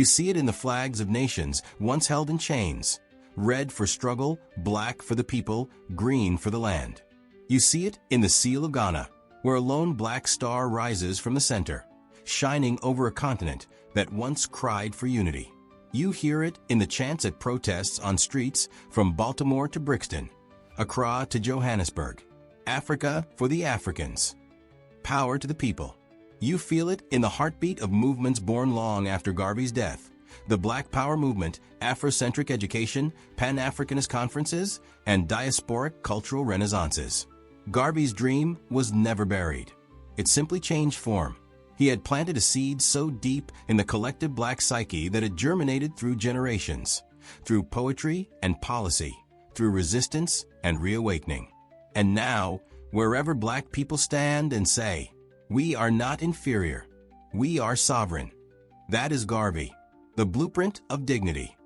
You see it in the flags of nations once held in chains. Red for struggle, black for the people, green for the land. You see it in the seal of Ghana, where a lone black star rises from the center, shining over a continent that once cried for unity. You hear it in the chants at protests on streets from Baltimore to Brixton, Accra to Johannesburg. Africa for the Africans. Power to the people. You feel it in the heartbeat of movements born long after Garvey's death. The Black Power movement, Afrocentric education, Pan-Africanist conferences, and diasporic cultural renaissances. Garvey's dream was never buried. It simply changed form. He had planted a seed so deep in the collective black psyche that it germinated through generations, through poetry and policy, through resistance and reawakening. And now, wherever black people stand and say, "We are not inferior. We are sovereign." That is Garvey, the blueprint of dignity.